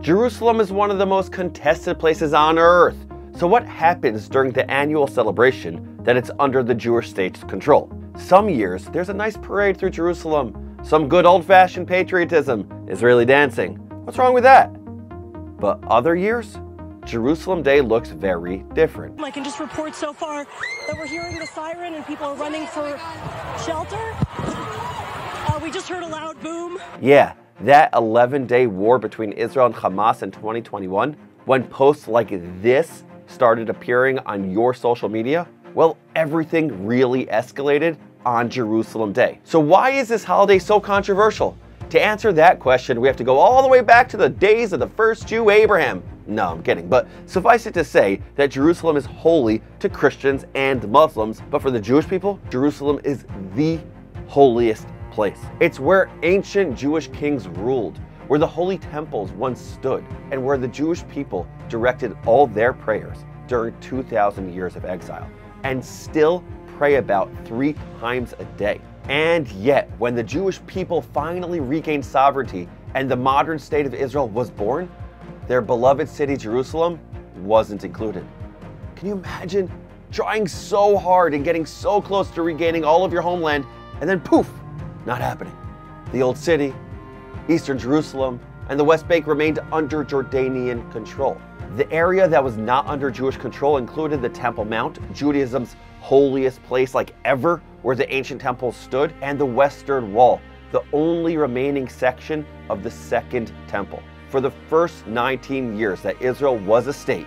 Jerusalem is one of the most contested places on earth. So what happens during the annual celebration that it's under the Jewish state's control? Some years, there's a nice parade through Jerusalem, some good old-fashioned patriotism, Israeli dancing. What's wrong with that? But other years, Jerusalem Day looks very different. I can just report so far that we're hearing the siren and people are running for shelter. We just heard a loud boom. Yeah, that 11-day war between Israel and Hamas in 2021, when posts like this started appearing on your social media, well, everything really escalated on Jerusalem Day. So why is this holiday so controversial? To answer that question, we have to go all the way back to the days of the first Jew, Abraham. No, I'm kidding, but suffice it to say that Jerusalem is holy to Christians and Muslims, but for the Jewish people, Jerusalem is the holiest place. It's where ancient Jewish kings ruled, where the holy temples once stood, and where the Jewish people directed all their prayers during 2,000 years of exile, and still pray about 3 times a day. And yet, when the Jewish people finally regained sovereignty and the modern state of Israel was born, their beloved city Jerusalem wasn't included. Can you imagine trying so hard and getting so close to regaining all of your homeland, and then poof, not happening? The old city, Eastern Jerusalem, and the West Bank remained under Jordanian control. The area that was not under Jewish control included the Temple Mount, Judaism's holiest place like ever, where the ancient temple stood, and the Western Wall, the only remaining section of the Second Temple. For the first 19 years that Israel was a state,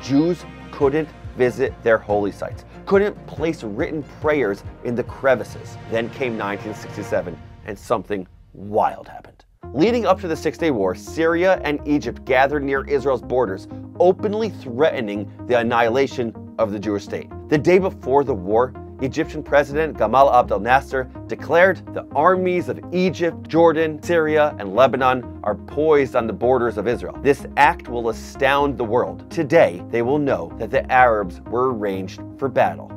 Jews couldn't visit their holy sites, couldn't place written prayers in the crevices. Then came 1967, and something wild happened. Leading up to the Six-Day War, Syria and Egypt gathered near Israel's borders, openly threatening the annihilation of the Jewish state. The day before the war, Egyptian President Gamal Abdel Nasser declared the armies of Egypt, Jordan, Syria, and Lebanon are poised on the borders of Israel. This act will astound the world. Today, they will know that the Arabs were arranged for battle.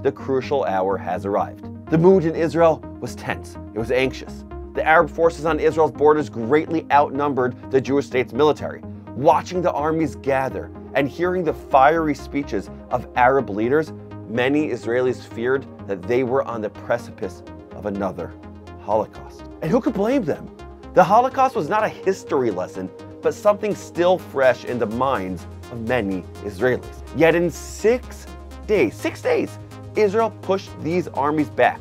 The crucial hour has arrived. The mood in Israel was tense. It was anxious. The Arab forces on Israel's borders greatly outnumbered the Jewish state's military. Watching the armies gather and hearing the fiery speeches of Arab leaders, many Israelis feared that they were on the precipice of another Holocaust. And who could blame them? The Holocaust was not a history lesson, but something still fresh in the minds of many Israelis. Yet in 6 days, Israel pushed these armies back.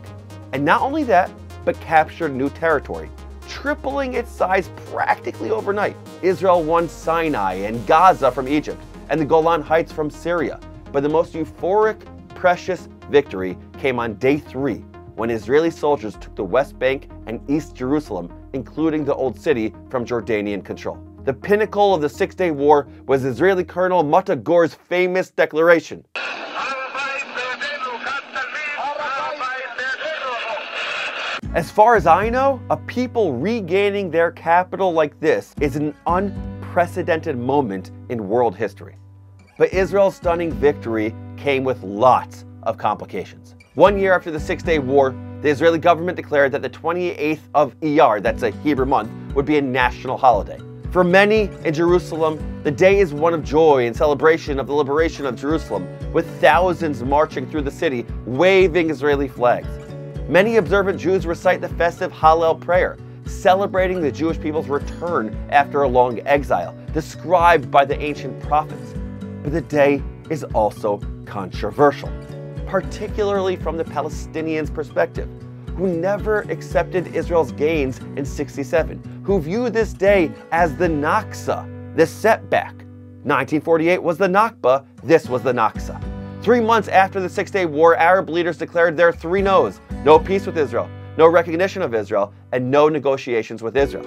And not only that, but captured new territory, tripling its size practically overnight. Israel won Sinai and Gaza from Egypt, and the Golan Heights from Syria. But the most euphoric, precious victory came on day 3, when Israeli soldiers took the West Bank and East Jerusalem, including the Old City, from Jordanian control. The pinnacle of the Six-Day War was Israeli Colonel Mata Gor's famous declaration. As far as I know, a people regaining their capital like this is an unprecedented moment in world history. But Israel's stunning victory came with lots of complications. 1 year after the Six-Day War, the Israeli government declared that the 28th of Iyar, that's a Hebrew month, would be a national holiday. For many in Jerusalem, the day is one of joy and celebration of the liberation of Jerusalem, with thousands marching through the city, waving Israeli flags. Many observant Jews recite the festive Hallel prayer, celebrating the Jewish people's return after a long exile, described by the ancient prophets. But the day is also controversial, particularly from the Palestinians' perspective, who never accepted Israel's gains in '67, who view this day as the Naksa, the setback. 1948 was the Nakba, this was the Naksa. 3 months after the Six-Day War, Arab leaders declared their 3 no's: no peace with Israel, no recognition of Israel, and no negotiations with Israel.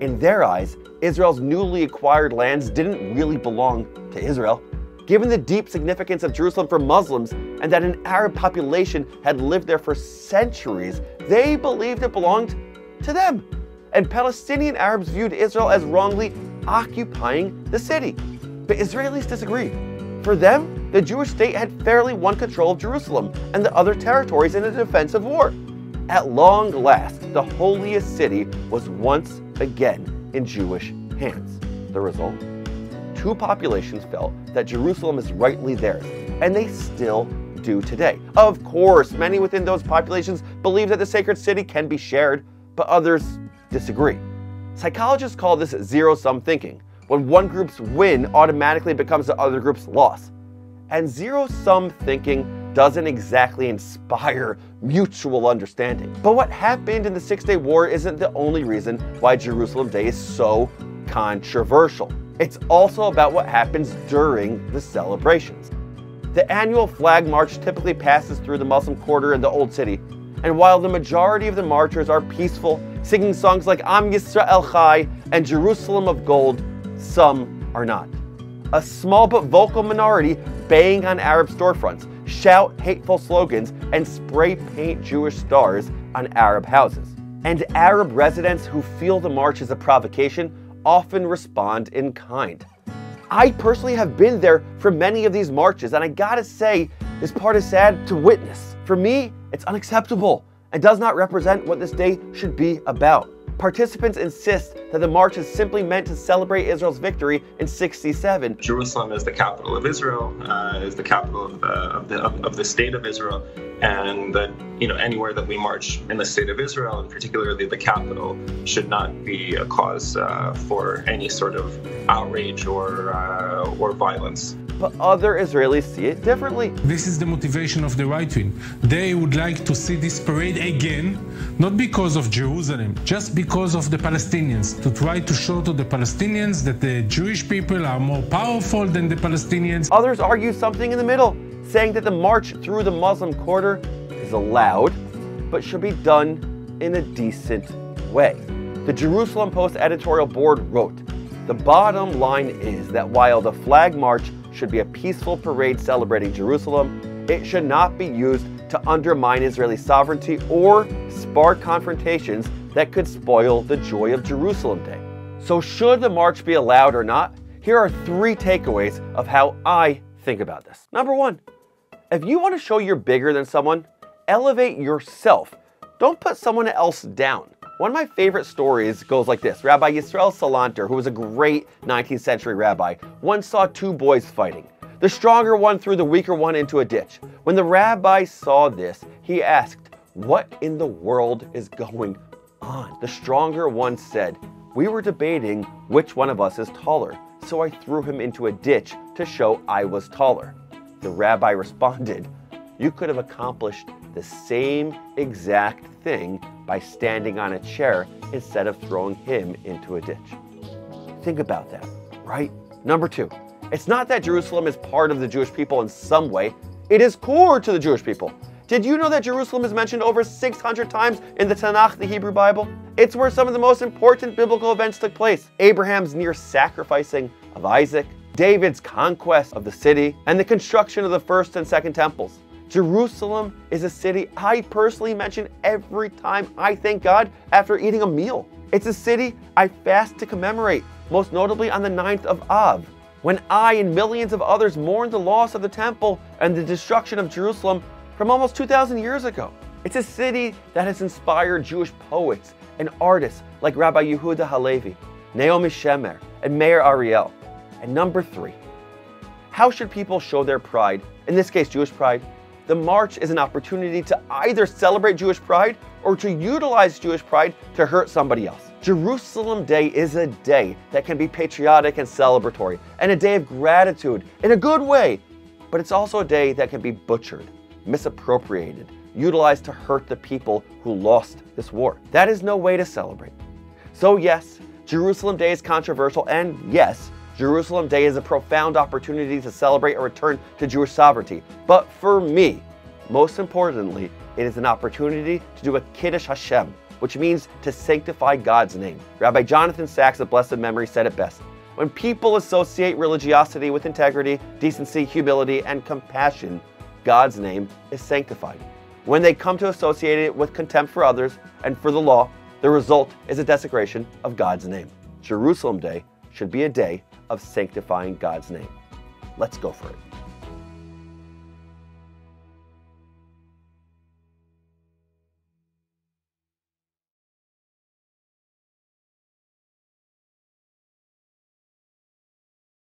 In their eyes, Israel's newly acquired lands didn't really belong to Israel. Given the deep significance of Jerusalem for Muslims and that an Arab population had lived there for centuries, they believed it belonged to them. And Palestinian Arabs viewed Israel as wrongly occupying the city. But Israelis disagreed. For them, the Jewish state had fairly won control of Jerusalem and the other territories in a defensive war. At long last, the holiest city was once again in Jewish hands. The result? Two populations felt that Jerusalem is rightly theirs, and they still do today. Of course, many within those populations believe that the sacred city can be shared, but others disagree. Psychologists call this zero-sum thinking, when one group's win automatically becomes the other group's loss. And zero-sum thinking doesn't exactly inspire mutual understanding. But what happened in the Six-Day War isn't the only reason why Jerusalem Day is so controversial. It's also about what happens during the celebrations. The annual flag march typically passes through the Muslim quarter in the Old City, and while the majority of the marchers are peaceful, singing songs like Am Yisrael Chai and Jerusalem of Gold, some are not. A small but vocal minority bang on Arab storefronts, shout hateful slogans, and spray paint Jewish stars on Arab houses. And Arab residents who feel the march is a provocation often respond in kind. I personally have been there for many of these marches, and I gotta say, this part is sad to witness. For me, it's unacceptable and does not represent what this day should be about. Participants insist that the march is simply meant to celebrate Israel's victory in '67. Jerusalem is the capital of Israel, is the capital of the state of Israel, and that anywhere that we march in the state of Israel, and particularly the capital, should not be a cause for any sort of outrage or violence. But other Israelis see it differently. This is the motivation of the right wing. They would like to see this parade again, not because of Jerusalem, just because of the Palestinians, to try to show to the Palestinians that the Jewish people are more powerful than the Palestinians. Others argue something in the middle, saying that the march through the Muslim quarter is allowed, but should be done in a decent way. The Jerusalem Post editorial board wrote, "The bottom line is that while the flag march should be a peaceful parade celebrating Jerusalem, it should not be used to undermine Israeli sovereignty or spark confrontations that could spoil the joy of Jerusalem Day." So should the march be allowed or not? Here are 3 takeaways of how I think about this. Number 1, if you want to show you're bigger than someone, elevate yourself. Don't put someone else down. One of my favorite stories goes like this. Rabbi Yisrael Salanter, who was a great 19th century rabbi, once saw 2 boys fighting. The stronger one threw the weaker one into a ditch. When the rabbi saw this, he asked, "What in the world is going on?" The stronger one said, "We were debating which one of us is taller, so I threw him into a ditch to show I was taller." The rabbi responded, "You could have accomplished the same exact thing by standing on a chair instead of throwing him into a ditch." Think about that, right? Number 2, it's not that Jerusalem is part of the Jewish people in some way. It is core to the Jewish people. Did you know that Jerusalem is mentioned over 600 times in the Tanakh, the Hebrew Bible? It's where some of the most important biblical events took place. Abraham's near sacrificing of Isaac, David's conquest of the city, and the construction of the first and second temples. Jerusalem is a city I personally mention every time I thank God after eating a meal. It's a city I fast to commemorate, most notably on the 9th of Av, when I and millions of others mourn the loss of the temple and the destruction of Jerusalem from almost 2,000 years ago. It's a city that has inspired Jewish poets and artists like Rabbi Yehuda Halevi, Naomi Shemer, and Meir Ariel. And number 3, how should people show their pride, in this case Jewish pride? The march is an opportunity to either celebrate Jewish pride or to utilize Jewish pride to hurt somebody else. Jerusalem Day is a day that can be patriotic and celebratory, and a day of gratitude in a good way. But it's also a day that can be butchered, misappropriated, utilized to hurt the people who lost this war. That is no way to celebrate. So yes, Jerusalem Day is controversial, and yes, Jerusalem Day is a profound opportunity to celebrate a return to Jewish sovereignty. But for me, most importantly, it is an opportunity to do a Kiddush Hashem, which means to sanctify God's name. Rabbi Jonathan Sacks of blessed memory said it best. When people associate religiosity with integrity, decency, humility, and compassion, God's name is sanctified. When they come to associate it with contempt for others and for the law, the result is a desecration of God's name. Jerusalem Day should be a day of sanctifying God's name. Let's go for it.